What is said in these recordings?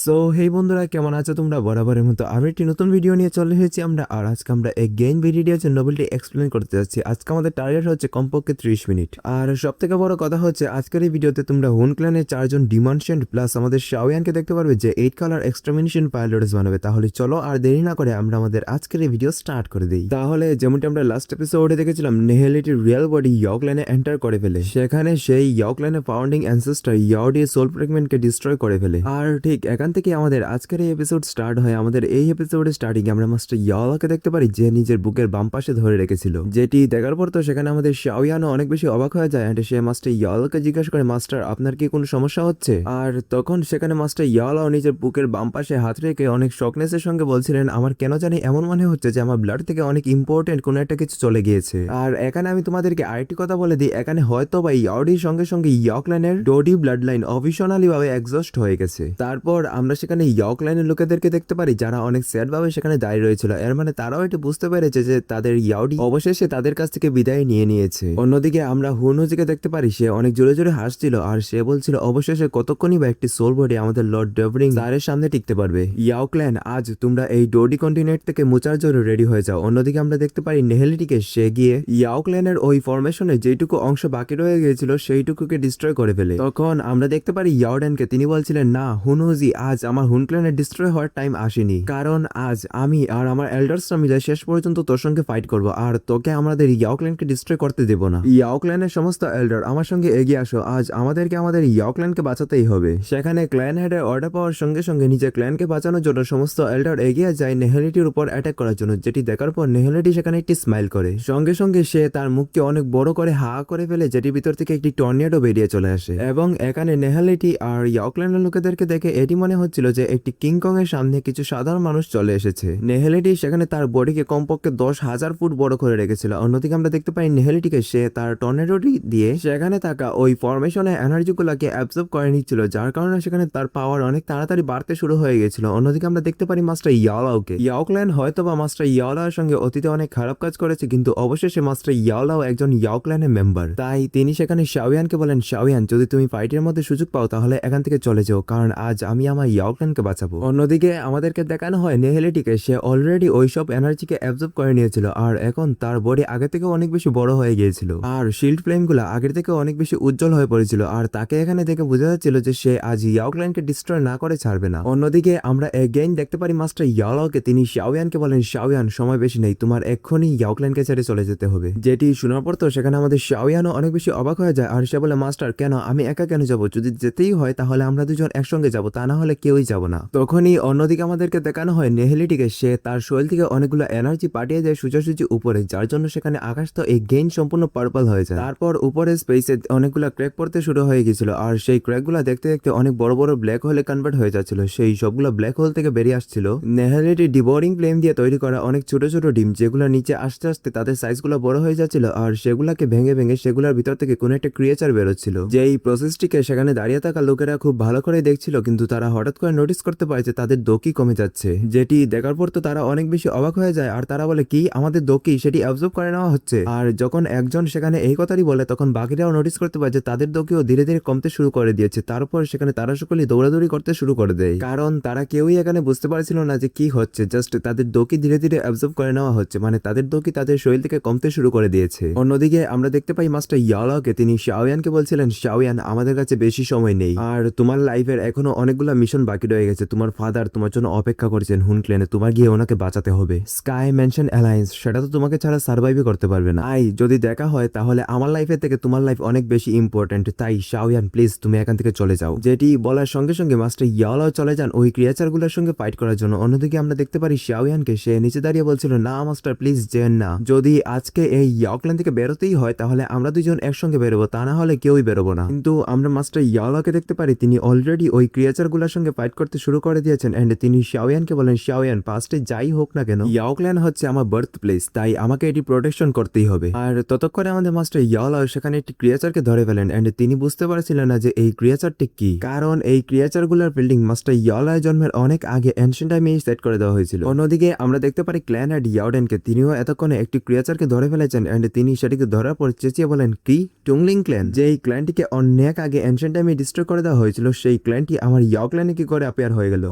So hey বন্ধুরা, কেমন আছো তোমরা? বরাবরের মতো আরো একটি নতুন ভিডিও নিয়ে চলে এসেছি আমরা। আর আজকে আমরা এগেইন ভিডিও যে নোবেলটি এক্সপ্লেন করতে যাচ্ছি। আজকে আমাদের টার্গেট হচ্ছে কমপক্ষে 30 মিনিট। আর সব থেকে বড় কথা হচ্ছে আজকের এই ভিডিওতে তোমরা হুন ক্ল্যানের 4জন ডিমান্ডশেন্ট প্লাস আমাদের শাওয়ানকে দেখতে পারবে যে 8 কালার এক্সট্রামিনেশন পাইলটস বানাবে। তাহলে চলো আর দেরি না করে আমরা আমাদের আজকের এই ভিডিও স্টার্ট করে দিই। তাহলে যেমনটি আমরা লাস্ট এপিসোডে দেখেছিলাম, নেহেলিটির রিয়েল বডি ইয়কল্যানে এন্টার করে ফেলে। সেখানে সেই ইয়কল্যানের ফাউন্ডিং অ্যানসেস্টার ইয়াওডি সোল ফ্র্যাগমেন্টকে ডিস্ট্রয় করে ফেলে। আর ঠিক এখান থেকে আমাদের আজকের এই এপিসোড স্টার্ট হয়। আমাদের এই এপিসোডের স্টার্টিং আমরা মাস্টার ইয়াওলাকে দেখতে পারি যে নিজের বুকের বাম পাশে ধরে রেখেছিল, যেটি দেখার পর তো সেখানে আমাদের শাওয়ানও অনেক বেশি অবাক হয়ে যায়। এন্ড সে মাস্টার ইয়াওলাকে জিজ্ঞাসা করে, মাস্টার আপনার কি কোনো সমস্যা হচ্ছে? আর তখন সেখানে মাস্টার ইয়াওলাও নিজের বুকের বাম পাশে হাত রেখে অনেক শকনেসের সঙ্গে বলছিলেন, আমার কেন জানি এমন মনে হচ্ছে যে আমার ব্লাড থেকে অনেক ইম্পর্টেন্ট কোনো একটা কিছু চলে গিয়েছে। আর এখানে আমি তোমাদেরকে আরেকটি কথা বলে দিই, এখানে হয়তো বা ইয়াওডির সঙ্গে সঙ্গে ইয়কল্যানের ডোডি ব্লাড লাইন অফিশনালি ভাবে এক্সস্ট হয়ে গেছে। তারপর আমরা সেখানে ইয়কল্যানের লোকেদেরকে দেখতে পারি যারা অনেক স্যাড ভাবে সেখানে দাঁড়িয়ে রয়েছিল। এর মানে তারাও এটি বুঝতে পেরেছে যে তাদের ইয়াওডি অবশেষে তাদের কাছ থেকে বিদায় নিয়ে নিয়েছে। অন্যদিকে আমরা হুনুজিকে দেখতে পারি, সে অনেক জোরে জোরে হাসছিল আর সে বলছিল অবশেষে কতক্ষণই বা একটি সোল বডি আমাদের লর্ড ডেভরিং স্যারের সামনে টিকতে পারবে। ইয়কল্যান, আজ তোমরা এই ডোডি কন্টিনেন্ট থেকে মোচার জন্য রেডি হয়ে যাও। অন্যদিকে আমরা দেখতে পারি নেহেলিটিকে, সে গিয়ে ইয়কল্যানের ওই ফরমেশনে যেটুকু অংশ বাকি রয়ে গিয়েছিল সেইটুকুকে ডিস্ট্রয় করে ফেলে। তখন আমরা দেখতে পারি ইয়াওডেনকে, তিনি বলছিলেন, না হুনুজি, আজ আমার হুন ক্ল্যানের ডিস্ট্রয় হওয়ার টাইম আসেনি, কারণ আজ আমি আর আমার এল্ডার্সরা মিলে শেষ পর্যন্ত তোর সঙ্গে ফাইট করব আর তোকে আমাদের ইয়কল্যানকে ডিস্ট্রয় করতে দেব না। ইয়কল্যানের সমস্ত এল্ডার আমার সঙ্গে এগিয়ে আসো, আজ আমাদেরকে আমাদের ইয়কল্যানকে বাঁচাতেই হবে। সেখানে ক্ল্যান হেডের অর্ডার পাওয়ার সঙ্গে সঙ্গে নিজের ক্ল্যানকে বাঁচানোর জন্য সমস্ত এল্ডার এগিয়ে যায় নেহেলিটির উপর অ্যাটাক করার জন্য, যেটি দেখার পর নেহেলিটি সেখানে একটি স্মাইল করে। সঙ্গে সঙ্গে সে তার মুখকে অনেক বড় করে হা করে ফেলে, যেটির ভিতর থেকে একটি টর্নেডো বেরিয়ে চলে আসে। এবং এখানে নেহেলিটি আর ইয়কল্যানের লোকেদেরকে দেখে এটি মনে হচ্ছিল যে একটি কিংকং এর সামনে কিছু সাধারণ মানুষ চলে এসেছে। নেহেলিটি সেখানে তার বডিকে কমপক্ষে 10,000 ফুট বড় করে রেখেছিল। অন্যদিকে আমরা দেখতে পাই নেহেলিটিকে সে তার টর্নেডোটি দিয়ে সেখানে থাকা ওই ফরমেশনের এনার্জি গুলাকে অ্যাবজর্ব করে নিচ্ছিল, যার কারণে সেখানে তার পাওয়ার অনেক তাড়াতাড়ি বাড়তে শুরু হয়ে গেছিল। অন্যদিকে আমরা দেখতে পারি মাস্টার ইয়াওলাওকে। ইয়কল্যান হয়তো বা মাস্টার ইয়াওলাওর সঙ্গে অতীতে অনেক খারাপ কাজ করেছে, কিন্তু অবশেষে মাস্টার ইয়াওলাও একজন ইয়কল্যানের মেম্বার। তাই তিনি সেখানে শাওয়ানকে বলেন, শাওয়ান, যদি তুমি ফাইটের মধ্যে সুযোগ পাও তাহলে এখান থেকে চলে যাও, কারণ আজ আমি আমার ইয়কল্যানকে বাঁচাবো। অন্যদিকে আমাদেরকে দেখানো হয় নেহেলিটিকে, সে অলরেডি ওইসব এনার্জিকে অ্যাবজর্ব করে নিয়েছিল আর এখন তার বডি আগে থেকে অনেক বেশি বড় হয়ে গিয়েছিল আর শিল্ড ফ্লেম গুলা আগের থেকে অনেক বেশি উজ্জ্বল হয়ে পড়েছিল। আর তাকে এখানে দেখে বোঝা যাচ্ছিল যে সে আজ ইয়কল্যানকে ডিস্ট্রয় না করে ছাড়বে না। অন্যদিকে আমরা এগেইন দেখতে পারি মাস্টার ইয়াওলাওকে, তিনি শাওয়ানকে বলেন, শাওয়ান, সময় বেশি নেই, তোমার এক্ষুনি ইয়কল্যানকে ছেড়ে চলে যেতে হবে। যেটি শোনার পর তো সেখানে আমাদের শাওয়ানও অনেক বেশি অবাক হয়ে যায় আর সে বলে, মাস্টার কেন, আমি একা কেন যাবো? যদি যেতেই হয় তাহলে আমরা দুজন একসঙ্গে যাবো, তা না হলে কেউই যাবো না। তখনই অন্যদিকে আমাদেরকে দেখানো হয় নেহেলিটিকে, সে তার শরীর থেকে অনেকগুলো এনার্জি পাঠিয়ে যায় সোজাসুজি উপরে, যার জন্য সেখানে আকাশ তো এই গেইন সম্পূর্ণ পার্পল হয়ে যায়। তারপর উপরে স্পেসে অনেকগুলো ক্র্যাক পড়তে শুরু হয়ে গেছিল আর সেই ক্র্যাকগুলো দেখতে দেখতে অনেক বড় বড় ব্ল্যাক হোলে কনভার্ট হয়ে যাচ্ছিল। সেই সবগুলো ব্ল্যাক হোল থেকে বেরিয়ে আসছিল নেহেলিটি ডিবোরিং ফ্লেম দিয়ে তৈরি করা অনেক ছোট ছোট ডিম, যেগুলো নিচে আস্তে আস্তে তাদের সাইজগুলো বড় হয়ে যাচ্ছিল আর সেগুলাকে ভেঙে ভেঙে সেগুলোর ভিতর থেকে কোন একটা ক্রিয়েচার বেরোচ্ছিল। যে এই প্রসেসটিকে সেখানে দাঁড়িয়ে থাকা লোকেরা খুব ভালো করে দেখছিল, কিন্তু তারা হঠাৎ করে নোটিস করতে পারে যে তাদের দোকি কমে যাচ্ছে, যেটি দেখার পর তো তারা অনেক বেশি অবাক হয়ে যায় আর তারা বলে, কি, আমাদের দোকি সেটি অ্যাবজর্ব করে নেওয়া হচ্ছে? আর যখন একজন সেখানে এই কথাটি বলে তখন বাকিরাও নোটিস করতে পারে যে তাদের দোকিও ধীরে ধীরে কমতে শুরু করে দিয়েছে। তারপর সেখানে তারা সকলেই দৌড়াদৌড়ি করতে শুরু করে দেয়, কারণ তারা কেউই এখানে বুঝতে পারছিল না যে কি হচ্ছে। জাস্ট তাদের দোকি ধীরে ধীরে অ্যাবজর্ব করে নেওয়া হচ্ছে, মানে তাদের দোকি তাদের শরীর থেকে কমতে শুরু করে দিয়েছে। অন্যদিকে আমরা দেখতে পাই মাস্টার ইয়াওলাওকে, তিনি শাওয়ানকে বলছিলেন, শাওয়ান, আমাদের কাছে বেশি সময় নেই আর তোমার লাইফের এখনো অনেকগুলো মিশন বাকি রয়ে গেছে। তোমার ফাদার তোমার জন্য অপেক্ষা করছেন হুন ক্ল্যানে, তোমার গিয়ে ওনাকে বাঁচাতে হবে। স্কাই মেনশন অ্যালায়েন্স, সেটা তো তোমাকে ছাড়া সার্ভাইভই করতে পারবে না। যদি দেখা হয় তাহলে আমার লাইফের থেকে তোমার লাইফ অনেক বেশি ইম্পর্টেন্ট, তাই শাওয়ান প্লিজ তুমি এখান থেকে চলে যাও। যেটি বলার সঙ্গে সঙ্গে মাস্টার ইয়াওলাও চলে যান ওই ক্রিয়েচারগুলোর সঙ্গে ফাইট করার জন্য। অন্যদিকে আমরা দেখতে পারি শাওয়ানকে, সে নিচে দাঁড়িয়ে বলছিল, না মাস্টার প্লিজ যেন না, যদি আজকে এই ইয়কল্যান থেকে বেরোতেই হয় তাহলে আমরা দুজন একসঙ্গে বেরোবো, তা না হলে কেউই বেরোবো না। কিন্তু আমরা মাস্টার ইয়াওলাওকে দেখতে পারি, তিনি অলরেডি ওই ক্রিয়েচারগুলোর সঙ্গে ফাইট করতে শুরু করে দিয়েছেন এন্ড তিনি শাওয়ানকে বলেন, শাওয়ান, পাস্টে যাই হোক না কেন ইয়কল্যান হচ্ছে আমার বার্থ প্লেস, তাই আমাকে এটি প্রোটেকশন করতেই হবে। আর ততক্ষণে আমাদের মাস্টার ইয়াওলাও সেখানে একটি ক্রিয়েচারকে ধরে ফেলেন এন্ড তিনি বুঝতে পারছিলেন না যে এই ক্রিয়েচারটি কি, কারণ এই ক্রিয়েচারগুলোর বিল্ডিং মাস্টার ইয়াওলাওর জন্মের অনেক আগে এনশিয়েন্ট টাইমে সেট করে দেওয়া হয়েছিল। অন্যদিকে আমরা দেখতে পারি ক্ল্যান হেড ইয়াওডেনকে, তিনিও এতক্ষণে একটি ক্রিয়েচারকে ধরে ফেলেছেন এন্ড তিনি সেটিকে ধরার পর চেঁচিয়ে বলেন, কি, টুংলিং ক্ল্যান? যে এই ক্ল্যানটিকে অনেক আগে এনশিয়েন্ট টাইমে ডিস্ট্রয় করে দেওয়া হয়েছিল, সেই ক্ল্যানটি আমার ইয়কল্যানে জানি কি করে অ্যাপিয়ার হয়ে গেল।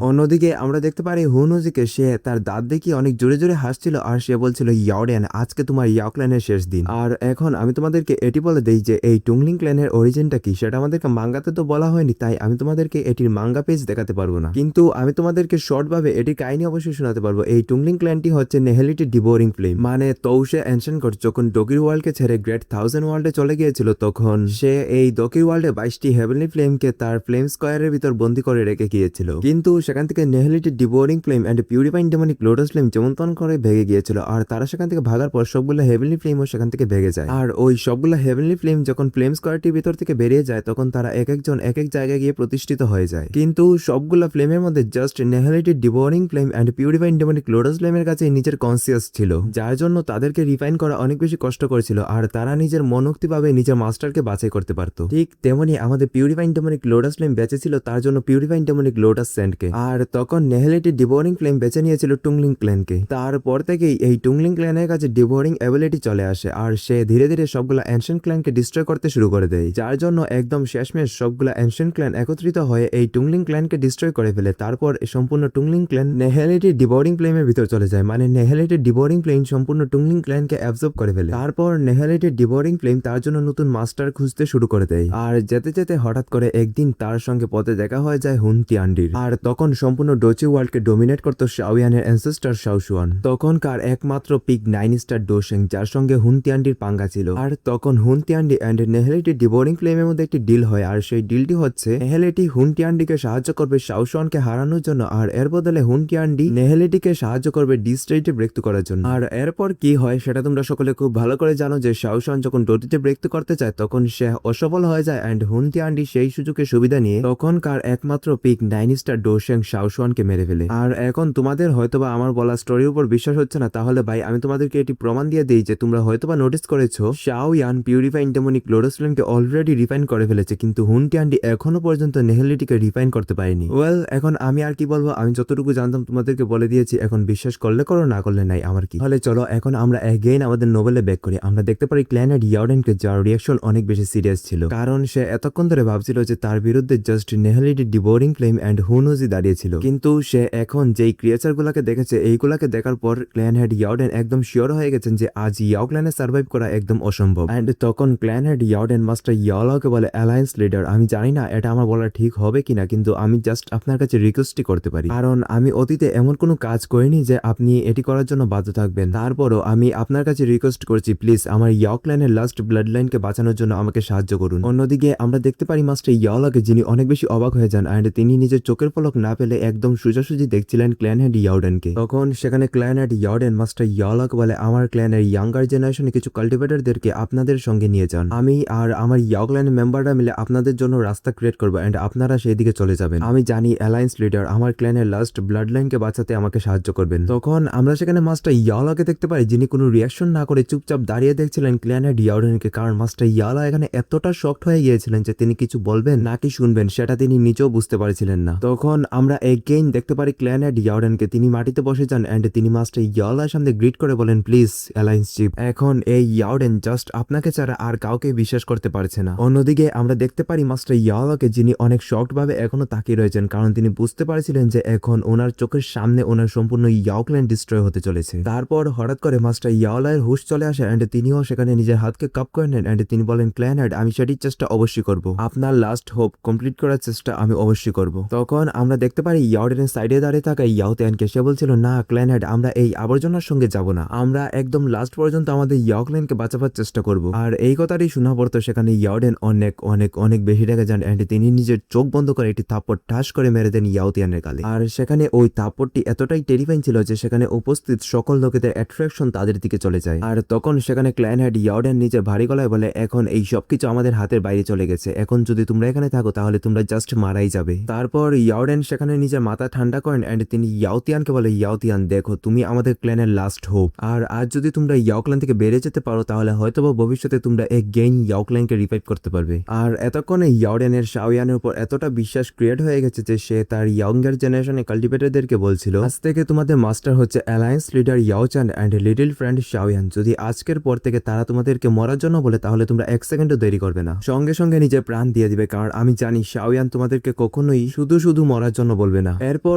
অন্যদিকে আমরা দেখতে পারি হুনুজিকে, সে তার দাঁত দেখিয়ে অনেক জোরে জোরে হাসছিল আর সে বলছিল ইয়াওডেন আজকে তোমার ইয়াও ক্ল্যানের শেষ দিন। আর এখন আমি তোমাদেরকে এটি বলে দেই যে এই টুংলিং ক্ল্যানের অরিজিনটা কি সেটা আমাদেরকে মাঙ্গাতে তো বলা হয়নি, তাই আমি তোমাদেরকে এটির মাঙ্গা পেজ দেখাতে পারবো না, কিন্তু আমি তোমাদেরকে শর্ট ভাবে এটির কাহিনী অবশ্যই শোনাতে পারবো। এই টুংলিং ক্ল্যানটি হচ্ছে নেহেলিটি ডিবোরিং ফ্লেম, মানে তৌসে এনশিয়েন্ট গড যখন ডকির ওয়ার্ল্ডকে ছেড়ে গ্রেট 1000 ওয়ার্ল্ডে চলে গিয়েছিল তখন সে এই ডকির ওয়ার্ল্ডে 22টি হেভেনলি ফ্লেমকে তার ফ্লেম স্কয়ারের ভিতর বন্দী করে রেখে গিয়েছিল, কিন্তু সেখান থেকে nihility devouring flame and purifying demonic lotus flame যেমন তখন করে ভেঙে গিয়েছিল। আর তারা সেখান থেকে ভাগার পর সবগুলো হেভেনলি ফ্লেমও সেখান থেকে ভেঙে যায়। আর ওই সবগুলো হেভেনলি ফ্লেম যখন ফ্লেম স্কয়ারটির ভিতর থেকে বেরিয়ে যায় তখন তারা এক একজন এক এক জায়গায় গিয়ে প্রতিষ্ঠিত হয়ে যায়, কিন্তু সবগুলো ফ্লেমের মধ্যে just nihility devouring flame and purifying demonic lotus ফ্লেমের কাছে নিজের কনসিয়াস ছিল, যার জন্য তাদেরকে রিফাইন করা অনেক বেশি কষ্ট করেছিল আর তারা নিজের মনোক্তিভাবে নিজের মাস্টারকে বাছাই করতে পারত। ঠিক তেমনি আমাদের পিউরিফাইং ডেমনিক লোটাস ফ্লেম বেঁচে ছিল তার জন্য পিউরিফাইং ডেমনিক লোটাস স্যান্ডকে, আর তখন নেহেলিটি ডিবোরিং ফ্লেম বেছে নিয়েছিল টুংলিং ক্ল্যানকে। তারপর থেকেই এই টুংলিং ক্ল্যানের কাছে ডিবোরিং অ্যাবিলিটি চলে আসে আর সে ধীরে ধীরে সবগুলো এনশিয়েন্ট ক্ল্যানকে ডিস্ট্রয় করতে শুরু করে দেয়, যার জন্য একদম শেষমেশ সবগুলো এনশিয়েন্ট ক্ল্যান একত্রিত হয়ে এই টুংলিং ক্ল্যানকে ডিস্ট্রয় করে ফেলে। তারপর সম্পূর্ণ টুংলিং ক্ল্যান নেহেলিটি ডিবোরিং ফ্লেমের ভিতর চলে যায়, মানে নেহেলিটি ডিবোরিং ফ্লেম সম্পূর্ণ টুংলিং ক্ল্যানকে অ্যাবজর্ব করে ফেলে। তারপর নেহেলিটি ডিবোরিং ফ্লেম তার জন্য নতুন মাস্টার খুঁজতে শুরু করে দেয়, আর যেতে যেতে হঠাৎ করে একদিন তার সঙ্গে পথে দেখা হয়ে যায় হুন তিয়ান্ডির। আর তখন সম্পূর্ণ ডোচি ওয়ার্ল্ডকে ডোমিনেট করতো শাওয়ানের অ্যানসেস্টার শাওশুয়ান, তখনকার একমাত্র পিক 9 স্টার ডোশেং, যার সঙ্গে হুন তিয়ান্ডির পাঙ্গা ছিল। আর তখন হুন তিয়ান্ডি এন্ড নেহেলিটি ডিবোরিং ফ্লেমের মধ্যে একটি ডিল হয়, আর সেই ডিলটি হচ্ছে নেহেলিটি হুন তিয়ান্ডিকে সাহায্য করবে শাওশুয়ানকে হারানোর জন্য, আর এর বদলে হুন তিয়ান্ডি নেহেলিটিকে সাহায্য করবে ডিস্ট্রেইটে ব্রেকথ্রু করার জন্য। আর এরপর কি হয় সেটা তোমরা সকলে খুব ভালো করে জানো যে শাওশুয়ান যখন ডোটিতে ব্রেকথ্রু করতে চায় তখন সে অসফল হয়ে যায় এন্ড হুন তিয়ান্ডি সেই সুযোগের সুবিধা নিয়ে তখনকার একমাত্র পিক 9 স্টার ডোশেং শাওশুয়ানকে মেরে ফেলে। আর এখন তোমাদের হয়তোবা আমার বলা স্টোরির উপর বিশ্বাস হচ্ছে না, তাহলে ভাই আমি তোমাদেরকে এটি প্রমাণ দিয়ে দিই যে তোমরা হয়তোবা নোটিস করেছো শাওয়ান পিউরিফাইং ডেমনিক লোটাস ফ্লেমকে অলরেডি রিফাইন করে ফেলেছে, কিন্তু হুন তিয়ান্ডি এখনো পর্যন্ত নেহেলিটিকে রিফাইন করতে পারেনি। ওয়েল এখন আমি আর কি বলবো, আমি যতটুকু জানতাম তোমাদেরকে বলে দিয়েছি, এখন বিশ্বাস করলে করো না করলে নাই আমার কি। তাহলে চলো এখন আমরা এগেইন আমাদের নোবেলে ব্যাক করি। আমরা দেখতে পারি ক্ল্যানেট ইয়াওডেনকে, যার রিয়াকশন অনেক বেশি সিরিয়াস ছিল, কারণ সে এতক্ষণ ধরে ভাবছিল যে তার বিরুদ্ধে just nihility devouring flame and হুনুজি দাঁড়িয়েছিল, কিন্তু সে এখন যেই ক্রিয়েচার গুলাকে দেখেছে এইগুলাকে দেখার পর ক্ল্যানহেড ইয়াওডেন একদম শিওর হয়ে গেছেন যে আজ ইয়াও ক্ল্যানে সার্ভাইভ করা একদম অসম্ভব। এন্ড তখন ক্ল্যানহেড ইয়াওডেন মাস্টার ইয়াওলাওকে বলে অ্যালায়েন্স লিডার, আমি জানি না এটা আমার বলা ঠিক হবে কিনা, কিন্তু আমি জাস্ট আপনার কাছে রিকোয়েস্টই করতে পারি, কারণ আমি অতীতে এমন কোনো কাজ করিনি যে আপনি এটি করার জন্য বাধ্য থাকবেন। তারপরও আমি আপনার কাছে রিকোয়েস্ট করছি, প্লিজ আমার ইয়াও ক্ল্যানের লাস্ট ব্লাড লাইনকে বাঁচানোর জন্য আমাকে সাহায্য করুন। অন্যদিকে আমরা দেখতে পারি মাস্টার ইয়াওলাকে, যিনি অনেক বেশি অবাক হয়ে যান এন্ড তিনি নিজের চোখের পলক না পেলে একদম সোজাসুজি দেখছিলেন ক্ল্যানহেড ইয়াওডেনকে। তখন সেখানে ক্ল্যানহেড ইয়াওডেন মাস্টার ইয়াওলাকে বলে আমার ক্ল্যানের ইয়াঙ্গার জেনারেশনে কিছু কাল্টিভেটরদেরকে আপনাদের সঙ্গে নিয়ে যান, আমি আর আমার ইয়াও ক্ল্যানের মেম্বাররা মিলে আপনাদের জন্য রাস্তা ক্রিয়েট করবো এন্ড আপনারা সেই দিকে চলে যাবেন। আমি জানি অ্যালায়েন্স লিডার আমার ক্ল্যানের লাস্ট ব্লাড লাইনকে বাঁচাতে আমাকে সাহায্য করবেন। তখন আমরা সেখানে মাস্টার ইয়াওলাকে দেখতে পাই, যিনি কোনো রিয়াকশন না করে চুপচাপ দাঁড়িয়ে দেখছিলেন ক্ল্যানহেড ইয়াওডেনকে, কারণ মাস্টার ইয়াওলা এখানে এতটা শকড হয়ে গিয়েছিলেন যে তিনি কিছু বলবেন নাকি শুনবেন সেটা তিনি নিজেও বুঝতে পারছিলেন না। তখন আমরা এগেইন দেখতে পারি ক্ল্যানহেড ইয়াওডেনকে, তিনি মাটিতে বসে যান এন্ড তিনি মাস্টার ইয়াওলার সামনে গ্রিট করে বলেন প্লিজ অ্যালায়েন্স চিফ। এখন এই ইয়াওডেন জাস্ট আপনাকে ছাড়া আর কাউকে বিশ্বাস করতে পারছে না। অন্যদিকে আমরা দেখতে পারি মাস্টার ইয়াওলাকে, যিনি অনেক শকড ভাবে এখনো তাকিয়ে রয়েছেন, কারণ তিনি বুঝতে পারছিলেন যে এখন ওনার চোখের সামনে ওনার সম্পূর্ণ ইয়াও ক্ল্যান ডিস্ট্রয় হতে চলেছে। তারপর হঠাৎ করে মাস্টার ইয়াওলার হুশ চলে আসে এন্ড তিনিও সেখানে নিজের হাতকে কাপ করে নেন এন্ড তিনি বলেন ক্ল্যানহেড আমি সেটির চেষ্টা অবশ্যই করব, আপনার লাস্ট হোপ কমপ্লিট করার চেষ্টা আমি অবশ্যই করব। তখন আমরা দেখতে পারি ইয়াওডেনের সাইডে দাঁড়িয়ে থাকা ইয়াও তিয়ানকে, সে বলছিল না ক্ল্যানহেড আমরা এই আবর্জনার সঙ্গে যাব না, আমরা একদম লাস্ট পর্যন্ত আমাদের ইয়াও ক্ল্যানকে বাঁচাবার চেষ্টা করব। আর এই কথাটাই শোনা পড়তো সেখানে ইয়াওডেন অনেক অনেক অনেক বেশি রেগে যান এন্ড তিনি নিজের চোখ বন্ধ করে একটি থাপ্পড় ঠাস করে মেরে দেন ইয়াও তিয়ানের গালে। আর সেখানে ওই থাপ্পড়টি এতটাই টেরিফাইং ছিল যে সেখানে উপস্থিত সকল লোকেদের অ্যাট্রাকশন তাদের দিকে চলে যায়। আর তখন সেখানে ক্ল্যানহেড ইয়াওডেন নিজে ভারী গলায় বলে এখন এই সবকিছু আমাদের হাতের বাইরে চলে গেছে, এখন যদি তোমরা এখানে থাকো তাহলে তোমরা জাস্ট মারাই যাবে। তারপর ইয়াওডেন সেখানে নিজের মাথা ঠান্ডা করেন এন্ড তিনি ইয়াও তিয়ানকে বলে ইয়াও তিয়ান দেখো তুমি আমাদের ক্ল্যানের লাস্ট হোপ, আর আজ যদি তোমরা ইয়াও ক্ল্যান থেকে বেরিয়ে যেতে পারো তাহলে হয়তোবা ভবিষ্যতে তোমরা এগেইন ইয়াও ক্ল্যানকে রিভাইভ করতে পারবে। আর এতক্ষণে ইয়াওডেনের শাওয়ানের উপর এতটা বিশ্বাস ক্রিয়েট হয়ে গেছে যে সে তার ইয়াঙ্গার জেনারেশনে কাল্টিভেটরদেরকে বলছিল আজ থেকে তোমাদের মাস্টার হচ্ছে অ্যালায়েন্স লিডার ইয়াও চান এন্ড লিটল ফ্রেন্ড শাওয়ান, যদি আজকের পর থেকে তারা তোমাদেরকে মরার জন্য বলে তাহলে তোমরা এক সেকেন্ডও দেরি করবে না, সঙ্গে সঙ্গে নিজের প্রাণ দিয়ে দিবে, কারণ আমি জানি শাওয়ান তোমাদেরকে কখনোই শুধু শুধু মরার জন্য বলবে না। এরপর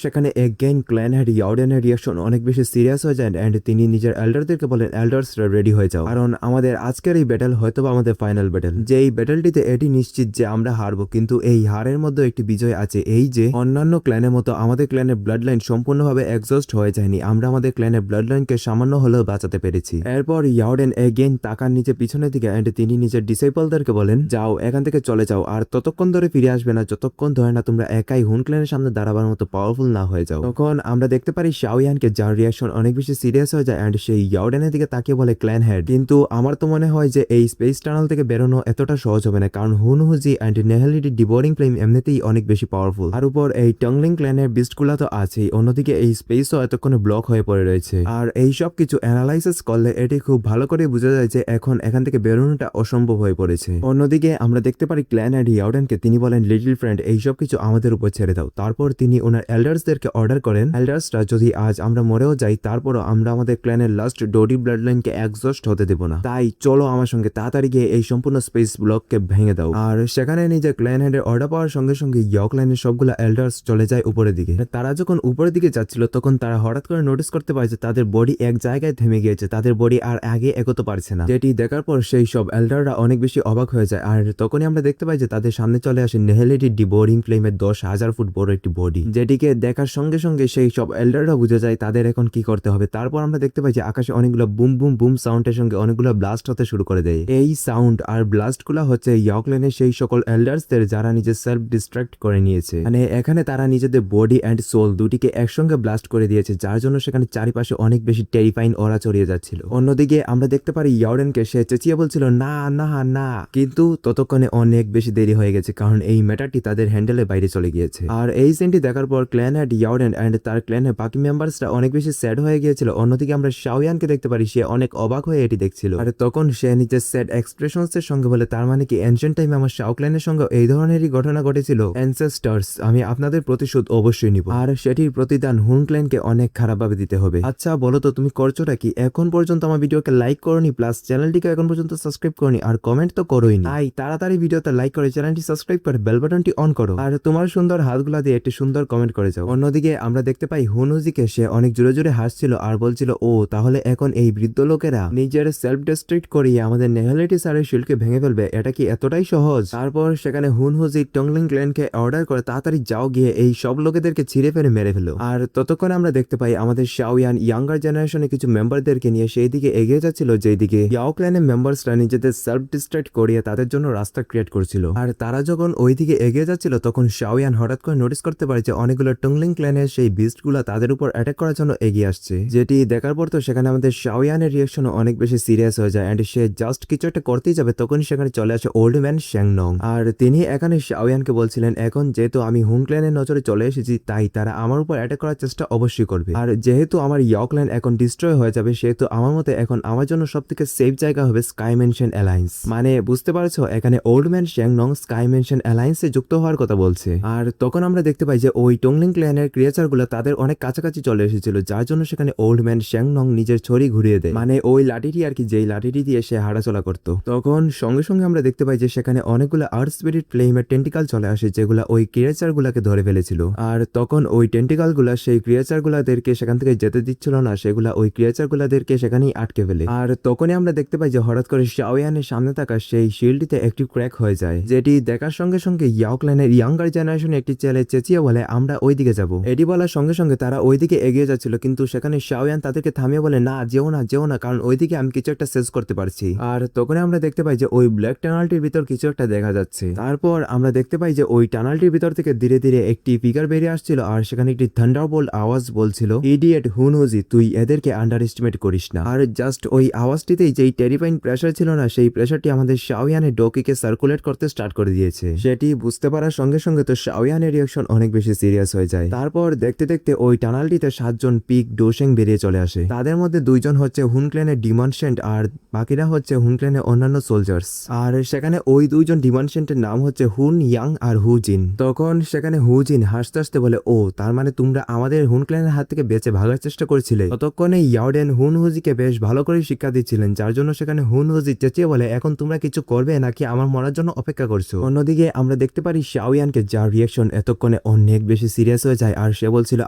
সেখানে এগেইন ক্ল্যান হেড ইয়াওডেনের রিয়াকশন অনেক বেশি সিরিয়াস হয়ে যায় এন্ড তিনি নিজের এল্ডারদেরকে বলেন এল্ডার্সরা রেডি হয়ে যাও, কারণ আমাদের আজকের এই ব্যাটেল হয়তো আমাদের ফাইনাল ব্যাটেল। যে এই ব্যাটেলটিতে এটি নিশ্চিত যে আমরা হারবো, কিন্তু এই হারের মধ্যে একটি বিজয় আছে, এই যে অন্যান্য ক্ল্যানের মতো আমাদের ক্ল্যানের ব্লাড লাইন সম্পূর্ণভাবে এক্সস্ট হয়ে যায়নি, আমরা আমাদের ক্ল্যানের ব্লাড লাইনকে সামান্য হলেও বাঁচাতে পেরেছি। এরপর ইয়াওডেন এগেইন তাকান নিচে পিছনের দিকে এন্ড তিনি নিজের ডিসাইপলদেরকে বলেন যাও এখান থেকে চলে যাও, আর ততক্ষণ ধরে ফিরে আসবে না যতক্ষণ ধরে না তোমরা একাই হুন ক্ল্যানের সামনে দাঁড়াবার মতো পাওয়ারফুল না হয়ে যাও। তখন আমরা দেখতে পারি শাওয়ানকে, যার রিয়াকশন অনেক বেশি সিরিয়াস হয়ে যায় এন্ড সেই ইয়াওডেনের দিকে তাকিয়ে বলে ক্ল্যান হেড, কিন্তু আমার তো মনে হয় যে এই স্পেস টানেল থেকে বেরোনো এতটা সহজ হবে না, কারণ হুনহুজি এন্ড নেহেলিটি ডিবোরিং ফ্লেম এমনিতেই অনেক বেশি পাওয়ারফুল, আর উপর এই টংলিং ক্ল্যানের বিস্টগুলো তো আছেই, অন্যদিকে এই স্পেসও এতক্ষণে ব্লক হয়ে পড়ে রয়েছে। আর এই সব কিছু অ্যানালাইসিস করলে এটি খুব ভালো করে বোঝা যায় যে এখন এখান থেকে বেরোনোটা অসম্ভব হয়ে পড়েছে। অন্যদিকে আমরা দেখতে পারি ক্ল্যান হেড ইয়াওডেনকে, তিনি বলেন লিটল ফ্রেন্ড এই সব কিছু আমাদের উপর ছেড়ে দাও। তারপর তিনি ওনার এল্ডার্সদেরকে অর্ডার করেন, এল্ডার্সরা যদি আজ আমরা মরেও যাই তারপরও আমরা আমাদের ক্ল্যানের লাস্ট ডোডি ব্লাড লাইনকে এক্সস্ট হতে দেব না, তাই চলো আমার সঙ্গে তাড়াতাড়ি গিয়ে এই সম্পূর্ণ স্পেস ব্লককে ভেঙে দাও। আর সেখানে নিজের ক্ল্যান হেডের অর্ডার পাওয়ার সঙ্গে সঙ্গে ইয়াও ক্ল্যানের সবগুলো এল্ডার্স চলে যায় উপরের দিকে। তারা যখন উপরের দিকে যাচ্ছিল তখন তারা হঠাৎ করে নোটিস করতে পারে যে তাদের বডি এক জায়গায় থেমে গিয়েছে, তাদের বডি আর আগে এগোতে পারছে না, যেটি দেখার পর সেই সব এল্ডাররা অনেক বেশি অবাক হয়ে যায়। আর তখনই আমরা দেখতে পাই যে তাদের সামনে চলে আসে নেহেলিটি ডিবোরিং ফ্লেমের 10,000 ফুট বড় একটি বডি, যেটিকে দেখার সঙ্গে সঙ্গে সেই সব এল্ডাররা বুঝে যায় তাদের এখন কি করতে হবে। তারপর আমরা দেখতে পাই যে আকাশে অনেকগুলো বুম বুম বুম সাউন্ডের সঙ্গে অনেকগুলো ব্লাস্ট হতে শুরু করে দেয়। এই সাউন্ড আর ব্লাস্ট গুলা হচ্ছে ইয়াও ক্ল্যানের সেই সকল এল্ডার্সদের যারা নিজের সেলফ ডিস্ট্রাক্ট করে নিয়েছে, মানে এখানে তারা নিজেদের বডি এন্ড সোল দুটিকে একসঙ্গে ব্লাস্ট করে দিয়েছে, যার জন্য সেখানে চারিপাশে অনেক বেশি টেরিফাইং অরা ছড়িয়ে যাচ্ছিল। অন্যদিকে আমরা দেখতে পারি ইয়াওডেনকে, সে চেঁচিয়ে বলছিল না না না, কিন্তু ততক্ষণে অনেক বেশি দেরি হয়ে গেছে, কারণ এই ম্যাটারটি তাদের হ্যান্ডেলের বাইরে চলে গিয়েছে। আর এই সিনটি দেখার পর ক্ল্যান হেড ইয়াওডেন এন্ড তার ক্ল্যানের বাকি মেম্বার্সরা অনেক বেশি স্যাড হয়ে গিয়েছিল। অন্যদিকে আমরা শাওয়ানকে দেখতে পারি, সে অনেক অবাক হয়ে এটি দেখছিল, আর তখন সে নিজের স্যাড এক্সপ্রেশনস এর সঙ্গে বলে তার মানে কি এনশিয়েন্ট টাইমে আমার শাও ক্ল্যানের সঙ্গে এই ধরনেরই ঘটনা ঘটেছিল। অ্যানসেস্টার্স, আমি আপনাদের প্রতিশোধ অবশ্যই নিব, আর সেটির প্রতিদান হুন ক্ল্যানকে অনেক খারাপভাবে দিতে হবে। আচ্ছা বলো তো তুমি করছোটা কি? এখন পর্যন্ত আমার ভিডিওকে লাইক করোনি, প্লাস চ্যানেলটিকে এখন পর্যন্ত সাবস্ক্রাইব করোনি, আর কমেন্ট তো করোই নি। তাই তাড়াতাড়ি ভিডিওতে লাইক করে চ্যানেলটি সাবস্ক্রাইব করে বেল বাটনটি অন করো, আর তোমার সুন্দর হাতগুলা দিয়ে একটি সুন্দর কমেন্ট করে যাও। অন্যদিকে আমরা দেখতে পাই হুনহুজিকে, সে অনেক জোরে জোরে হাসছিল আর বলছিল ও তাহলে এখন এই বৃদ্ধ লোকেরা নিজের সেলফ ডিস্ট্রাক্ট করিয়ে আমাদের নেহেলিটি স্যারের শিল্ডকে ভেঙে ফেলবে, এটা কি এতটাই সহজ? তারপর সেখানে হুনহুজি টংলিং ক্ল্যানকে অর্ডার করে তাড়াতাড়ি যাও গিয়ে এই সব লোকেদেরকে ছিঁড়ে ফেলে মেরে ফেলো। আর ততক্ষণে আমরা দেখতে পাই আমাদের শাওয়ান ইয়াঙ্গার জেনারেশনের কিছু মেম্বারদেরকে নিয়ে সেই দিকে এগিয়ে যাচ্ছিল, যেই দিকে ইয়াও ক্ল্যানের মেম্বার্সরা নিজেদের সেলফ ডিস্ট্রাক্ট করিয়ে তাদের জন্য রাস্তা ক্রিয়েট করছিল। আর তারা যখন ওই দিকে এগিয়ে যাচ্ছিল তখন শাওয়ান হঠাৎ করে নোটিস করতে পারে যে অনেকগুলো টংলিং ক্ল্যানের সেই বিস্টগুলো তাদের উপর অ্যাটাক করার জন্য এগিয়ে আসছে, যেটি দেখার পর তো সেখানে আমাদের শাওয়ানের রিয়াকশন অনেক বেশি সিরিয়াস হয়ে যায় এন্ড সে জাস্ট কিছু একটা করতেই যাবে তখনই সেখানে চলে আসে ওল্ড ম্যান শ্যাংনং। আর তিনি এখানে শাওয়ানকে বলছিলেন এখন যেহেতু আমি হুন ক্ল্যানের নজরে চলে এসেছি তাই তারা আমার উপর অ্যাটাক করার চেষ্টা অবশ্যই করবে, আর যেহেতু আমার ইয়াও ক্ল্যান এখন ডিস্ট্রয় হয়ে যাবে সেহেতু আমার মতে এখন আমার জন্য সবথেকে সেফ জায়গা হবে স্কাই মেনশন অ্যালায়েন্স। মানে বুঝতে পারছো, এখানে ওল্ড ম্যান শ্যাংনং স্কাই মেনশন অ্যালায়েন্সে যুক্ত হওয়ার কথা বলছে। আর তখন আমরা দেখতে পাই যে ওই টংলিং ক্ল্যানের ক্রিয়েচার গুলো তাদের অনেক কাছাকাছি চলে এসেছিল, যার জন্য সেখানে ওল্ড ম্যান শ্যাংনং নিজের ছড়ি ঘুরিয়ে দেয়, মানে ওই লাঠিটি আর কি, যেই লাঠিটি দিয়ে সে হাঁটাচলা করতো। তখন সঙ্গে সঙ্গে আমরা দেখতে পাই যে সেখানে অনেকগুলো আর্থ স্পিরিট ফ্লেমের টেন্টিকাল চলে আসে, যেগুলা ওই ক্রিয়েচার গুলাকে ধরে ফেলেছিল। আর তখন ওই টেন্টিকাল গুলা সেই ক্রিয়েচার গুলাদেরকে সেখান থেকে যেতে দিচ্ছিল না, সেগুলা ওই ক্রিয়েচার গুলাদেরকে সেখানেই আটকে ফেলে। আর তখনই আমরা দেখতে পাই যে হঠাৎ করে শাওয়ানের সামনে থাকা সেই শিল্ডটিতে একটি ক্র্যাক হয়ে যায়, যেটি দেখার সঙ্গে সঙ্গে ইয়াও ক্ল্যানের ইয়াঙ্গার জেনারেশন একটি ছেলে চেঁচিয়ে বলে আমরা ওই দিকে যাব। এটি বলার সঙ্গে সঙ্গে তারা ওই দিকে এগিয়ে যাচ্ছিল, কিন্তু সেখানে শাওয়ান তাদেরকে থামিয়ে বলে না যেও না যেও না, কারণ ওইদিকে আমি কিছু একটা সেন্স করতে পারছি। আর তখন আমরা দেখতে পাই যে ওই ব্ল্যাক টানেলটির ভিতর কিছু একটা দেখা যাচ্ছে। তারপর আমরা দেখতে পাই যে ওই টানেলটির ভিতর থেকে ধীরে ধীরে একটি ফিগার বেরিয়ে আসছিল, আর সেখানে একটি থান্ডারবোল্ট আওয়াজ বলছিল ইডিয়েট হুনহুজি তুই এদেরকে আন্ডার এস্টিমেট করিস না। আর জাস্ট ওই আওয়াজটিতেই যেই টেরিফাইং প্রেসার ছিল না, সেই প্রেসারটি আমাদের শাওয়ানের ডোকিকে সার্কুলেট করতে স্টার্ট করে দিয়েছে। সেটি বুঝতে পারার সঙ্গে সঙ্গে তো শাওয়ানের রিঅ্যাকশন অনেক বেশি সিরিয়াস হয়ে যায়। তারপর দেখতে দেখতে ওই টানেলটিতে 7 জন পিক ডোশেং বেরিয়ে চলে আসে। তাদের মধ্যে 2 জন হচ্ছে হুন ক্ল্যানের ডিমানশেন্ট আর বাকিরা হচ্ছে হুন ক্ল্যানের অন্যান্য সোলজার্স। আর সেখানে ওই 2 জন ডিমানশেন্টের নাম হচ্ছে হুন ইয়াং আর হু জিন। তখন সেখানে হু জিন হাসতে হাসতে বলে ও তার মানে তোমরা আমাদের হুন ক্ল্যানের হাত থেকে বেঁচে ভাগার চেষ্টা করেছিলে। ততক্ষণে ইয়াওডেন হুনহুজিকে বেশ ভালো করে শিক্ষা দিচ্ছিলেন, যার জন্য সেখানে হুনহুজি চেঁচিয়ে বলে এখন তোমরা কিছু করবে নাকি আমার মরার জন্য অপেক্ষা করছো। অন্যদিকে আমরা দেখতে পারি শাওয়ানকে, যার রিয়াকশন এতক্ষণে অনেক বেশি সিরিয়াস হয়ে যায় আর সে বলছিল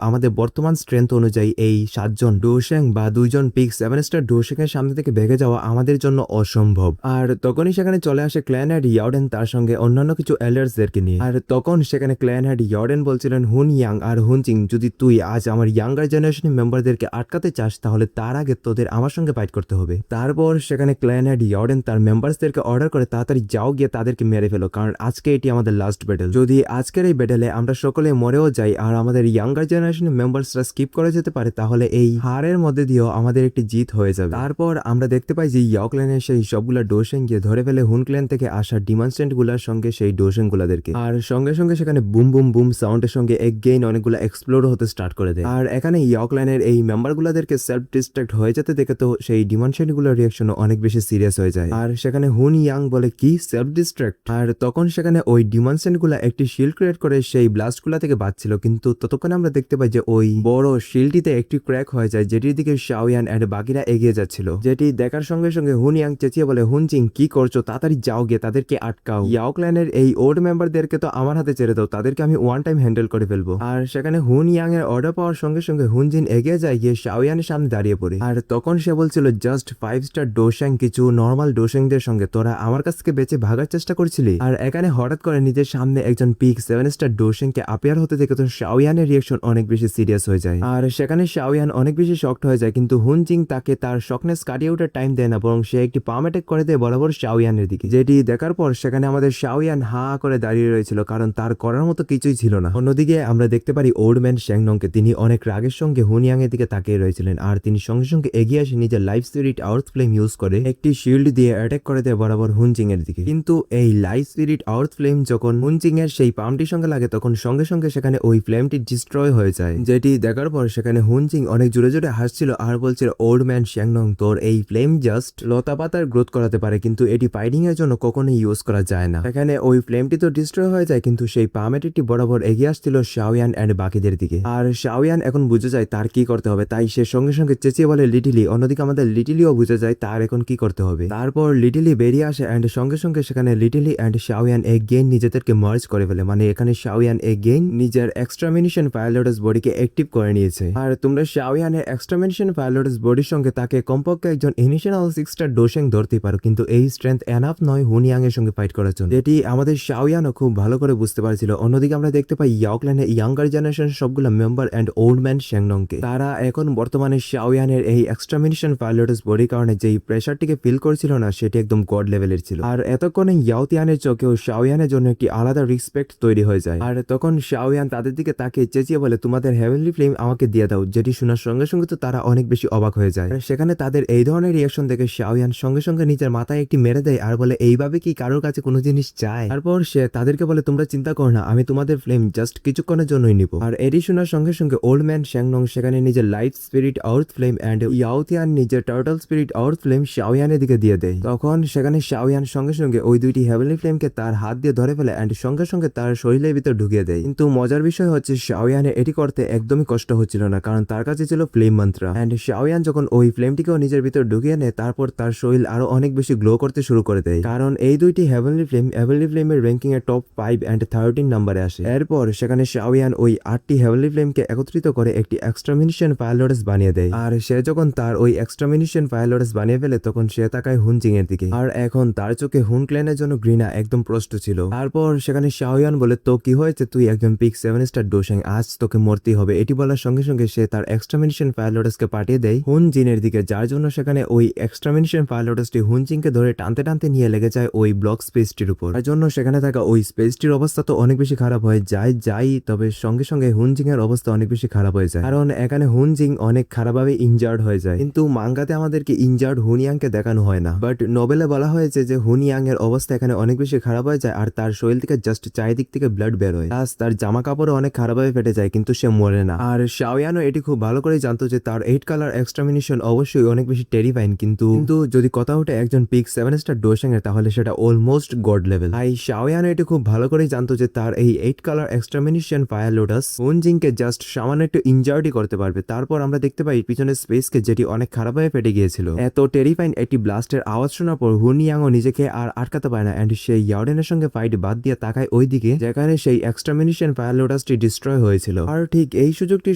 আমাদের বর্তমান স্ট্রেংথ অনুযায়ী এই 7জন ডোশেং বা 2জন পিক 7 স্টার ডোশেং এর সামনে থেকে ভেগে যাওয়া আমাদের জন্য অসম্ভব। আর তখনই সেখানে চলে আসে ক্ল্যান হেড ইয়াওডেন তার সঙ্গে অন্যান্য কিছু এল্ডার্সদেরকে নিয়ে। আর তখন সেখানে ক্ল্যান হেড ইয়াওডেন বলছিলেন হুন ইয়াং আর হুন চিং, যদি তুই আজ আমার ইয়াঙ্গার জেনারেশনের মেম্বারদেরকে আটকাতে চাস তাহলে তার আগে তোদের আমার সঙ্গে ফাইট করতে হবে। তারপর সেখানে ক্ল্যান হেড ইয়াওডেন তার মেম্বারসদেরকে অর্ডার করে তাড়াতাড়ি যাও গিয়ে তাদেরকে মেরে ফেলো, কারণ আজকে এটি আমাদের লাস্ট ব্যাটেল। যদি আজকের এই ব্যাটেলে আমরা সকলে মরেও যাই আর আমাদের ইয়াঙ্গার জেনারেশনের মেম্বারসরা স্কিপ করে যেতে পারে তাহলে এই হারের মধ্যে দিয়েও আমাদের একটি জিত হয়ে যাবে। তারপর আমরা দেখতে পাই যে ইয়াও ক্ল্যানের সেই সবগুলা ডোশেং গিয়ে ধরে ফেলে হুন ক্ল্যান থেকে আসা ডিমানস্ট্রেন্ট গুলার সঙ্গে সেই ডোশেং গুলাদেরকে। আর সঙ্গে সঙ্গে সেখানে বুম বুম বুম সাউন্ডের সঙ্গে এগেইন অনেকগুলো এক্সপ্লোর হতে স্টার্ট করে দেয়। আর এখানে ইয়াও ক্ল্যানের এই মেম্বার গুলাদেরকে সেলফ ডিস্ট্রাক্ট হয়ে যেতে দেখে তো সেই ডিমানস্ট্রেন্ট গুলোর রিয়াকশনও অনেক বেশি সিরিয়াস হয়ে যায়। আর সেখানে হুন ইয়াং বলে কি সেলফ ডিস্ট্রাক্ট? আর তখন সেখানে ওই ডিমানস্ট্রেন্ট গুলা একটি শিল্ড ক্রিয়েট করে সেই ব্লাস্ট গুলা থেকে বাঁচছিল, কিন্তু ততক্ষণে আমরা দেখতে পাই যে ওই বড় শিল্ডটিতে একটি ক্র্যাক হয়ে যায় যেটির দিকে শাওয়ান এন্ড বাকিরা এগিয়ে যাচ্ছিল। যেটি দেখার সঙ্গে সঙ্গে হুন ইয়াং চেঁচিয়ে বলে হুন চিং কি করছো, তাড়াতাড়ি যাও গিয়ে তাদেরকে আটকাও। ইয়াও ক্ল্যানের এই ওল্ড মেম্বারদেরকে তো আমার হাতে ছেড়ে দাও, তাদেরকে আমি ওয়ান টাইম হ্যান্ডেল করে ফেলবো। আর সেখানে হুন ইয়াং এর অর্ডার পাওয়ার সঙ্গে সঙ্গে হুন জিন এগিয়ে যায় গিয়ে শাওয়ানের সামনে দাঁড়িয়ে পড়ে। আর তখন সে বলছিল জাস্ট 5 স্টার ডোশেং কিছু নর্মাল ডোশেংদের সঙ্গে তোরা আমার কাছ থেকে বেঁচে ভাগার চেষ্টা করছিলি। আর এখানে হঠাৎ করে নিজের সামনে একজন পিক 7 স্টার ডোশেংকে আপিয়ার হতে দেখে তো শাওয়ানের রিয়াকশন অনেক বেশি সিরিয়াস হয়ে যায়। আর সেখানে শাওয়ান অনেক বেশি শকড হয়ে যায়, কিন্তু হুন জিং তাকে তার শকনেস কাটিয়ে ওঠার টাইম দেয় না, বরং সে একটি পাম অ্যাটাক করে দেয় বরাবর শাওয়ানের দিকে। যেটি দেখার পর সেখানে আমাদের শাওয়ান হা করে দাঁড়িয়ে রয়েছিল, কারণ তার করার মতো কিছুই ছিল না। অন্যদিকে আমরা দেখতে পারি ওল্ড ম্যান শ্যাংনংকে, তিনি অনেক রাগের সঙ্গে হুনিয়াং এর দিকে তাকিয়ে রয়েছিলেন আর তিনি সঙ্গে সঙ্গে এগিয়ে আসে নিজের life spirit earth flame use করে একটি শিল্ড দিয়ে অ্যাটাক করে দেয় বরাবর হুনচিং এর দিকে। কিন্তু এই লাইফ স্পিরিট আর্থ ফ্লেম যখন হুনচিং এর সেই পামটির সঙ্গে লাগে তখন সঙ্গে সঙ্গে সেখানে ওই ফ্লেমটি ডিস্ট্রয় হয়ে যায়। যেটি দেখার পর সেখানে হুনচিং অনেক জোরে জোরে হাসছিল আর বলছিল ওল্ড ম্যান শ্যাংনং, তোর এই ফ্লেম জাস্ট লতা পাতার গ্রোথ করাতে পারে, কিন্তু এটি ফাইটিং এর জন্য কখনোই ইউজ করা যায় না। এখানে ওই ফ্লেমটি তো ডিস্ট্রয় হয়ে যায়, কিন্তু সেই পামেটিটি বরাবর এগিয়ে আসছিল শাওয়ান এন্ড বাকিদের দিকে। আর শাওয়ান এখন বুঝে যায় তার কি করতে হবে, তাই সে সঙ্গে সঙ্গে চেঁচিয়ে বলে লিটিলি। অন্যদিকে আমাদের লিটিলিও বুঝে যায় তার এখন কি করতে হবে। তারপর লিটিলি বেরিয়ে আসে এন্ড সঙ্গে সঙ্গে সেখানে লিটিলি এন্ড শাওয়ান এগেইন নিজেদেরকে মার্জ করে ফেলে। মানে এখানে শাওয়ান এগেইন নিজের এক্সট্রামিনেশন ফায়ারলোটাস বডিকে অ্যাক্টিভ করে নিয়েছে। আর তোমরা শাওয়ানের এক্সট্রামিনেশন ফায়ারলোটাস বডির সঙ্গে তাকে কমপক্ষে একজন ইনিশিয়াল 6 স্টার ডোশেং ধরতে পারো, কিন্তু এই স্ট্রেংথ এনাফ নয় হুনিয়াং এর সঙ্গে ফাইট করার জন্য, যেটি আমাদের শাওয়ানও খুব ভালো করে বুঝতে পারছিল। অন্যদিকে আমরা দেখতে পাই ইয়াও ক্ল্যানের ইয়াঙ্গার জেনারেশন সবগুলো মেম্বার এন্ড ওল্ড ম্যান শ্যাংনংকে, তারা এখন বর্তমানে শাওয়ানের এই এক্সট্রামিনেশন ফায়ারলোটাস বডির কারণে যেই প্রেসারটিকে ফিল করছিল না সেটি একদম গড লেভেলের ছিল। আর এতক্ষণে ইয়াওতিয়ানের চোখেও শাওয়ানের জন্য একটি আলাদা রেসপেক্ট তৈরি হয়ে যায়। আর তখন শাওয়ান তাদের দিকে তাকিয়ে চেঁচিয়ে বলে তোমাদের হেভেনলি ফ্লেম আমাকে দিয়ে দাও, যেটি শোনার সঙ্গে সঙ্গে তো তারা অনেক বেশি অবাক হয়ে যায়। সেখানে তাদের এই ধরনের রিয়াকশন দেখে শাওয়ান সঙ্গে সঙ্গে নিজের মাথায় একটি মেরে দেয় আর বলে এইভাবে কি কারোর কাছে কোনো জিনিস চায়? তারপর সে তাদেরকে বলে তোমরা চিন্তা করো না, আমি তোমাদের ফ্লেম জাস্ট কিছুক্ষণের জন্যই নিব। আর এটি শোনার সঙ্গে সঙ্গে ওল্ড ম্যান শ্যাংনং সেখানে নিজের life spirit earth flame and ইয়াওতিয়ান নিজের টার্টল স্পিরিট আর্থ ফ্লেম শাওয়ানের দিকে দিয়ে দেয়। তখন সেখানে শাওয়ান সঙ্গে সঙ্গে ওই দুইটি হেভেনলি ফ্লেমকে তার হাত দিয়ে ধরে ফেলে এন্ড সঙ্গে সঙ্গে তার শরীরের ভিতর ঢুকিয়ে দেয়। কিন্তু মজার বিষয় হচ্ছে শাওয়ানের এটি করতে একদমই কষ্ট হচ্ছিল না, কারণ তার কাছে ছিল ফ্লেম মন্ত্র। এন্ড শাওয়ান যখন ওই ফ্লেমটিকেও নিজের ভিতর ঢুকিয়ে নেয় তারপর তার শরীর আরো অনেক বেশি গ্লো করতে শুরু করে দেয়, কারণ এই দুইটি হেভেনলি ফ্লেমের র্যাঙ্কিং এর টপ 5 এন্ড 13 নম্বরে আসে। এরপর সেখানে শাওয়ান ওই 8টি হেভেনলি ফ্লেমকে একত্রিত করে একটি এক্সট্রামিনেশন ফায়ারলোটাস বানিয়ে দেয়। আর সে যখন তার ওই এক্সট্রামিনেশন ফায়ারলোটাস বানিয়ে ফেলে তখন সে তাকায় হুনচিং এর দিকে, আর এখন তার চোখে হুন ক্ল্যানের জন্য ঘৃণা একদম প্রশ্ন ছিল। তারপর সেখানে শাওয়ান বলে তো কি হয়েছে, তুই একজন পিক 7 স্টার ডোশেং, আজ তোকে মরতেই হবে। এটি বলার সঙ্গে সঙ্গে সে তার এক্সট্রামিনেশন ফায়ারলোটাসকে পাঠিয়ে দেয় হুন জিনের দিকে, যার জন্য সেখানে ওই এক্সট্রামিনেশন ফায়ারলোটাসটি হুন জিনকে ধরে টানতে টানতে নিয়ে লেগে যায় ওই ব্লক স্পেসটির উপর। তার জন্য সেখানে থাকা ওই স্পেসটির অবস্থা তো অনেক বেশি খারাপ হয়ে যায় তবে সঙ্গে সঙ্গে হুনজিং এর অবস্থা অনেক বেশি খারাপ হয়ে যায়, কারণ এখানে হুনজিং অনেক খারাপভাবে ইনজার্ড হয়ে যায়। কিন্তু মাঙ্গাতে আমাদেরকে ইনজার্ড হুনিয়াংকে দেখানো হয় না, বাট নোবেলে বলা হয়েছে যে হুনিয়াং এর অবস্থা এখানে অনেক বেশি খারাপ হয়ে যায় আর তার শরীর থেকে জাস্ট চারিদিক থেকে ব্লাড বের হয়, প্লাস তার জামা কাপড়ও অনেক খারাপভাবে ফেটে যায়, কিন্তু সে মরে না। আর শাওয়ানও এটি খুব ভালো করে জানতো যে তার 8 কালার এক্সট্রামিনেশন অবশ্যই অনেক বেশি টেরিফাইং, কিন্তু যদি কথা ওঠে একজন পিক 7 স্টার ডোশেং এর তাহলে সেটা অলমোস্ট গড লেভেল। তাই শাওয়ান এটি খুব ভালো করে জানতো যে তার এই 8 কালার এক্সট্রামিনেশন ফায়ারলোটাস হুনজিংকে জাস্ট সামান্য একটু ইনজার্ডই করতে পারবে। তারপর আমরা দেখতে পাই পিছনের স্পেসকে যেটি অনেক খারাপভাবে ফেটে গিয়েছিল। এত টেরিফাইং একটি ব্লাস্টের আওয়াজ শোনার পর হুনিয়াংও নিজেকে আর আটকাতে পারে না এন্ড সে ইয়াওডেনের সঙ্গে ফাইট বাদ দিয়ে তাকায় ওই দিকে সেখানে সেই এক্সট্রামিনেশন ফায়ার লোটাসটি ডিস্ট্রয় হয়েছিল। আর ঠিক এই সুযোগটি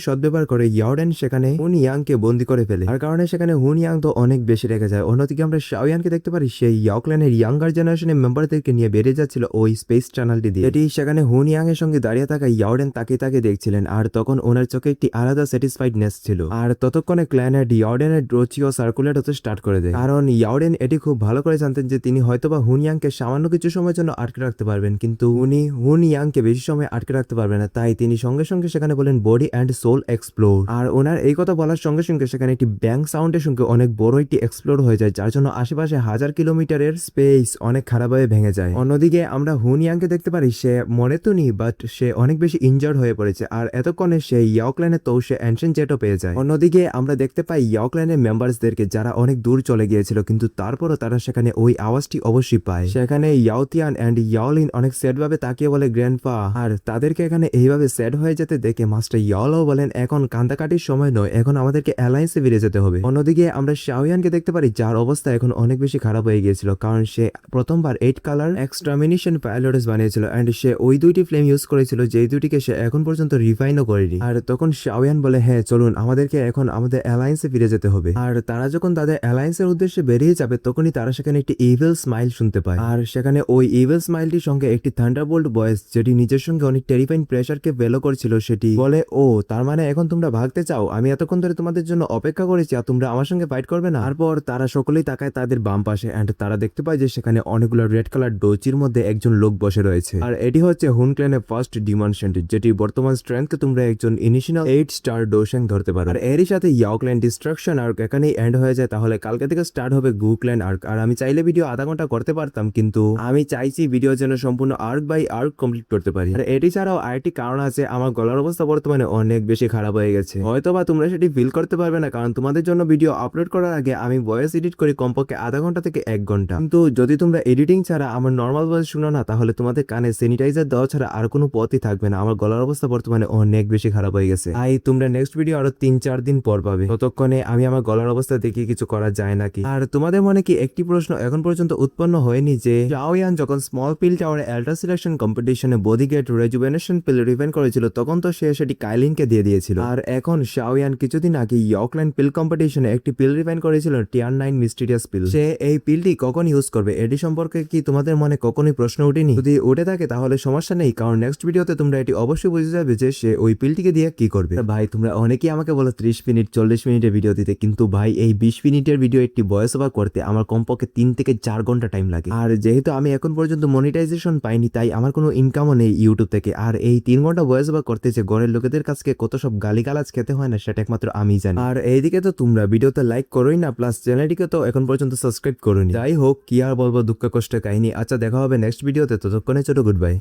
সদ্ব্যবহার করে ইয়াওডেন সেখানে হুন ইয়াংকে বন্দি করে ফেলে। আর কারণে সেখানে হুন ইয়াং তো অনেক বেশি রেগে যায়। অন্যদিকে আমরা শাওয়ানকে দেখতে পারি সেই ইয়াও ক্ল্যানের ইয়াঙ্গার জেনারেশনের মেম্বারদেরকে নিয়ে বেরিয়ে যাচ্ছিল ওই স্পেস টানেলটি দিয়ে। এটি সেখানে হুন ইয়াং এর সঙ্গে দাঁড়িয়ে থাকা ইয়াওডেন তাকে দেখছিলেন আর তখন ওনার চোখে একটি আলাদা স্যাটিসফাইডনেস ছিল। আর ততক্ষণে ক্ল্যানেট ইয়াওডেনের ড্রোচিও সার্কুলেট হতে স্টার্ট করে দেয়, কারণ ইয়াওডেন এটি খুব ভালো করে জানতেন যে তিনি হয়তোবা হুন ইয়াংকে সামান্য কিছু সময়ের জন্য আটকে রাখতে পারবেন, কিন্তু উনি হুন ইয়াংকে বেশি সময় আটকে রাখতে পারবেন না। তাই তিনি সঙ্গে সঙ্গে সেখানে বলেন বডি অ্যান্ড সোল এক্সপ্লোর। আর ওনার এই কথা বলার সঙ্গে সঙ্গে সেখানে একটি ব্যাং সাউন্ডের সঙ্গে অনেক বড় একটি এক্সপ্লোর হয়ে যায়, যার জন্য আশেপাশে 1000 কিলোমিটারের স্পেস অনেক খারাপভাবে ভেঙে যায়। অন্যদিকে আমরা হুন ইয়াংকে দেখতে পারি সে মনে তো নেই, বাট সে অনেক বেশি ইনজার্ড হয়ে পড়েছে। আর এতক্ষণে সে ইয়াও ক্ল্যানের তো সে অ্যানশিয়েন্ট জেটও পেয়ে যায়। অন্যদিকে আমরা দেখতে পাই ইয়াও ক্ল্যানের মেম্বারসদেরকে যারা অনেক দূর চলে গিয়েছিল, কিন্তু তারপরও তারা সেখানে ওই আওয়াজটি অবশ্যই পায়। সেখানে ইয়াওতিয়ান অ্যান্ড ইয়াওলিন অনেক স্যাড ভাবে তাকিয়ে বলে গ্র্যান্ডপা, আর তাদেরকে এখানে এইভাবে স্যাড হয়ে যেতে দেখে মাস্টার ইয়াওলাও বলেন এখন কান্দাকাটির সময় নয়, এখন আমাদেরকে অ্যালায়েন্সে ফিরে যেতে হবে। অন্যদিকে আমরা শাওয়ানকে দেখতে পারি যার অবস্থা এখন অনেক বেশি খারাপ হয়ে গিয়েছিল, কারণ সে প্রথমবার 8 কালার এক্সট্রামিনেশন পাইলটস বানিয়েছিল এন্ড সে ওই দুইটি ফ্লেম ইউজ করেছিল যেই দুটিকে সে এখন পর্যন্ত রিফাইনও করেনি। আর তখন শাওয়ান বলে হ্যাঁ চলুন আমাদেরকে এখন আমাদের অ্যালায়েন্সে ফিরে যেতে হবে। আর তারা যখন তাদের অ্যালায়েন্সের উদ্দেশ্যে বেরিয়ে যাবে তখনই তারা সেখানে একটি ইভিল স্মাইল শুনতে পায়। আর সেখানে ওই ইভিল স্মাইলটির সঙ্গে একটি থান্ডারবোল্ট ভয়েস, যেটি নিজের সঙ্গে অনেক টেরিফাইং প্রেসারকে ভেলো করছিল, সেটি বলে ও তার মানে এখন তোমরা ভাগতে চাও, আমি এতক্ষণ ধরে তোমাদের জন্য অপেক্ষা করেছি আর তোমরা আমার সঙ্গে ফাইট করবে না। তারপর তারা সকলেই তাকায় তাদের বাম পাশে এন্ড তারা দেখতে পায় যে সেখানে অনেকগুলো রেড কালার ডোচির মধ্যে একজন লোক বসে রয়েছে। আর এটি হচ্ছে হুন ক্ল্যানের ফার্স্ট ডিমেনশন, যেটি বর্তমান স্ট্রেংথকে তোমরা একজন ইনিশিয়াল 8 স্টার ডোশাং ধরতে পারো। আর এরই সাথে ইয়াও ক্ল্যান ডিস্ট্রাকশন আর্ক এখানেই এন্ড হয়ে যায়। তাহলে কালকে থেকে স্টার্ট হবে গু ক্ল্যান আর্ক। আর আমি চাইলে ভিডিও আধা ঘন্টা করতে পারতাম, কিন্তু আমি চাইছি ভিডিও যেন সম্পূর্ণ আর্ক বাই আর্ক কমপ্লিট করতে পারি। আর এটি ছাড়াও আরেকটি কারণ আছে, আমার গলার অবস্থা বর্তমানে অনেক বেশি খারাপ হয়ে গেছে। হয়তোবা তোমরা সেটি ফিল করতে পারবে না, কারণ তোমাদের জন্য ভিডিও আপলোড করার আগে আমি ভয়েস এডিট করি কমপক্ষে আধা ঘন্টা থেকে 1 ঘন্টা। কিন্তু যদি তোমরা এডিটিং ছাড়া আমার নর্মাল ভয়েস শুনো না, তাহলে তোমাদের কানে স্যানিটাইজার দেওয়া ছাড়া আর কোনো পথই থাকবে না। আমার গলার অবস্থা বর্তমানে অনেক বেশি খারাপ হয়ে গেছে। তোমরা নেক্সট ভিডিও আরো 3-4 দিন পর পাবে। ততক্ষণে আমি আমার গলার অবস্থা দেখে কিছু করা যায় নাকি। আর তোমাদের মনে কি একটি প্রশ্ন এখন পর্যন্ত উৎপন্ন হয়নি যে শাওয়ান যখন স্মল পিল টাওয়ারে আল্ট্রা সিলেকশন কম্পিটিশনে বডিগেট রেজুভেনেশন পিল রিভেন করেছিল, তখন তো সে সেটি কাইলিনকে দিয়ে দিয়েছিল। আর এখন শাওয়ান কিছুদিন আগে ইয়কল্যান্ড পিল কম্পিটিশনে একটি পিল রিভেন করেছিল টিয়ার 9 মিস্টিরিয়াস পিল। সে এই পিলটি কখন ইউজ করবে এটি সম্পর্কে কি তোমাদের মনে কখনোই প্রশ্ন উঠেনি? যদি উঠে থাকে তাহলে সমস্যা নেই, কারণ নেক্সট ভিডিওতে তোমরা এটি অবশ্যই বুঝে যাবে যে সে ওই পিলটিকে দিয়ে কি করবে। ভাই তোমরা অনেকেই আমাকে বলো 30 মিনিট 40 মিনিটের ভিডিও দিতে, কিন্তু ভাই এই 20 মিনিটের ভিডিও একটি ভয়েস ওভার করতে আমার কমপক্ষে 3 থেকে 4 ঘন্টা টাইম লাগে। আর যেহেতু আমি এখন পর্যন্ত মনিটাইজেশন পাইনি, তাই আমার কোনো ইনকামও নেই ইউটিউব থেকে। আর এই 3 ঘন্টা ভয়েস ওভার করতে যে ঘরের লোকেদের কাছে কত সব গালিগালাজ খেতে হয় না, সেটা একমাত্র আমি জানি। আর এইদিকে তো তোমরা ভিডিওতে লাইক করোই না, প্লাস চ্যানেলটিকে তো এখন পর্যন্ত সাবস্ক্রাইব করোনি। যাই হোক, কি আর বলবো, দুঃখ কষ্টের কাহিনী। আচ্ছা দেখা হবে নেক্সট ভিডিওতে, ততক্ষণে ছোট গুড বাই।